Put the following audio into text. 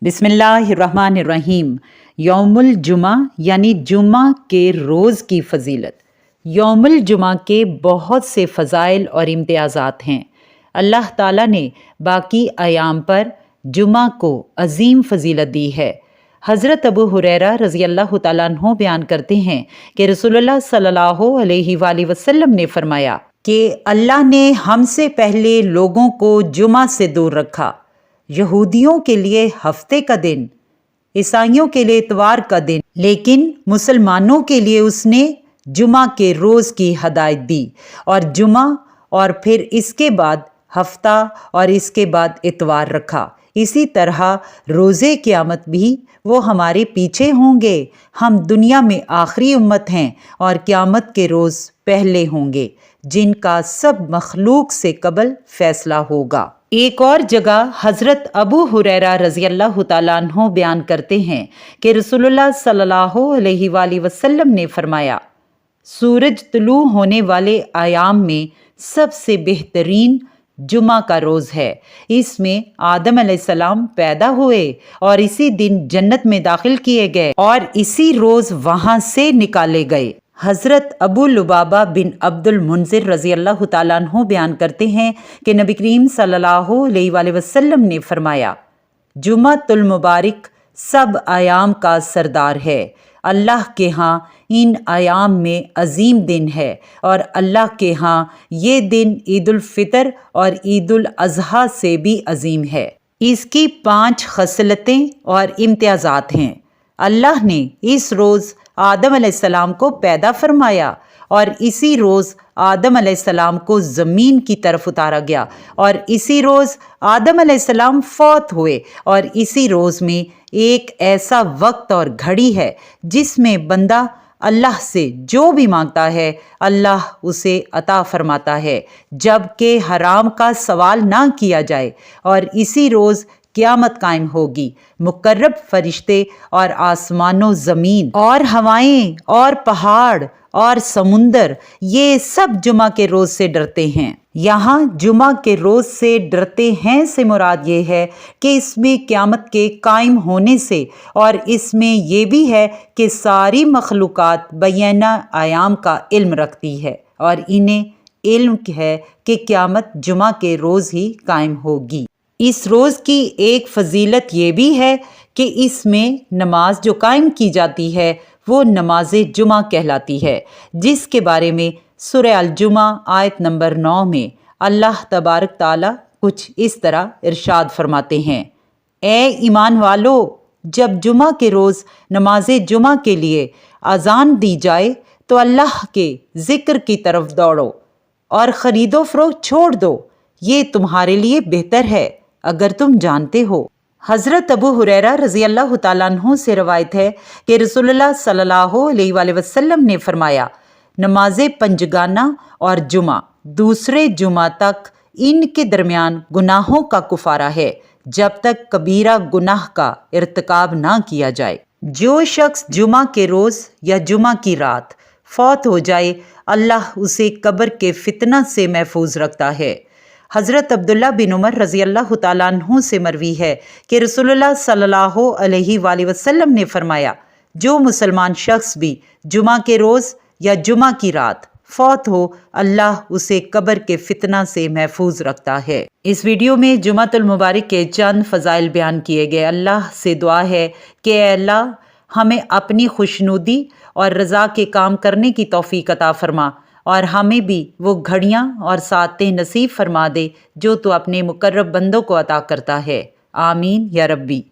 बिस्मिल्लाहिर्रहमानिर्रहीम। यौमुल जुमा यानी जुमा के रोज़ की फ़जीलत। यौमुल जुमा के बहुत से फ़ज़ाइल और इम्तियाज़ात हैं। अल्लाह ताला ने बाकी अयाम पर जुमा को अज़ीम फ़जीलत दी है। हज़रत अबू हुरैरा रज़ी अल्लाह तआला अन्हु बयान करते हैं कि रसूलुल्लाह सल्लल्लाहु अलैहि वसल्लम ने फ़रमाया कि अल्लाह ने हमसे पहले लोगों को जुमा से दूर रखा। यहूदियों के लिए हफ्ते का दिन, ईसाइयों के लिए इतवार का दिन, लेकिन मुसलमानों के लिए उसने जुमा के रोज़ की हदायत दी। और जुमा और फिर इसके बाद हफ्ता और इसके बाद इतवार रखा। इसी तरह रोज़े क़यामत भी वो हमारे पीछे होंगे। हम दुनिया में आखिरी उम्मत हैं और क़यामत के रोज़ पहले होंगे जिनका सब मखलूक से कबल फ़ैसला होगा। एक और जगह हज़रत अबू हुरैरा रज़ी अल्लाह तआला अन्हु बयान करते हैं कि रसूलुल्लाह सल्लल्लाहु अलैहि वसल्लम ने फ़रमाया, सूरज तुलू होने वाले आयाम में सबसे बेहतरीन जुमा का रोज़ है। इसमें आदम अलैहिस्सलाम पैदा हुए और इसी दिन जन्नत में दाखिल किए गए और इसी रोज़ वहाँ से निकाले गए। हज़रत अबू लुबाबा बिन अब्दुल मुंज़िर रज़ी अल्लाह तआला अन्हु बयान करते हैं कि नबी करीम सल्लल्लाहु अलैहि वसल्लम ने फ़रमाया, जुमातुल मुबारक सब आयाम का सरदार है। अल्लाह के यहाँ इन आयाम में अज़ीम दिन है और अल्लाह के यहाँ ये दिन ईदुल फ़ितर और ईदुल अज़हा से भी अज़ीम है। इसकी 5 खसलतें और इम्तियाज़ात हैं। अल्लाह ने इस रोज़ आदम अलैहिस्सलाम को पैदा फरमाया और इसी रोज़ आदम अलैहिस्सलाम को ज़मीन की तरफ उतारा गया और इसी रोज़ आदम अलैहिस्सलाम फौत हुए और इसी रोज़ में एक ऐसा वक्त और घड़ी है जिसमें बंदा अल्लाह से जो भी मांगता है अल्लाह उसे अता फरमाता है, जबकि हराम का सवाल ना किया जाए। और इसी रोज़ क़यामत कायम होगी। मुकर्रब फरिश्ते और आसमानो ज़मीन और हवाएं और पहाड़ और समुंदर ये सब जुमा के रोज़ से डरते हैं। यहाँ जुमा के रोज़ से डरते हैं से मुराद ये है कि इसमें क़यामत के कायम होने से और इसमें ये भी है कि सारी मखलूक़ात बैना आयाम का इल्म रखती है और इन्हें इल्म है कि क़यामत जुमा के रोज़ ही कायम होगी। इस रोज़ की एक फ़जीलत ये भी है कि इसमें नमाज जो कायम की जाती है वो नमाज जुमा कहलाती है, जिसके बारे में सूरह अल जुमा आयत नंबर 9 में अल्लाह तबारक ताला कुछ इस तरह इरशाद फरमाते हैं, ए ईमान वालो, जब जुमा के रोज़ नमाज जुमा के लिए अज़ान दी जाए तो अल्लाह के ज़िक्र की तरफ दौड़ो और ख़रीदो फ़रोख्त छोड़ दो, ये तुम्हारे लिए बेहतर है अगर तुम जानते हो। हज़रत अबू हुरैरा रज़ी अल्लाह तआला अन्हु से रवायत है कि रसूलुल्लाह सल्लल्लाहु अलैहि वसल्लम ने फ़रमाया, नमाज पंजगाना और जुमा दूसरे जुमा तक इनके दरमियान गुनाहों का कुफारा है जब तक कबीरा गुनाह का इर्तिकाब ना किया जाए। जो शख्स जुमा के रोज़ या जुमा की रात फौत हो जाए अल्लाह उसे कब्र के फितना से महफूज रखता है। हज़रत अब्दुल्ला बिन उमर रज़ी अल्लाह तआला अन्हु से मरवी है कि रसूलुल्लाह सल्लल्लाहु अलैहि वसल्लम ने फ़रमाया, जो मुसलमान शख्स भी जुमा के रोज़ या जुमा की रात फौत हो अल्लाह उसे कब्र के फितना से महफूज रखता है। इस वीडियो में जुमातुल मुबारक के चंद फ़ज़ाइल बयान किए गए। अल्लाह से दुआ है कि अल्लाह हमें अपनी खुशनुदी और रज़ा के काम करने की तौफ़ीक़ अता फ़रमा और हमें भी वो घड़ियाँ और सातें नसीब फरमा दे जो तो अपने मुकर्रब बंदों को अता करता है। आमीन या रब्बी।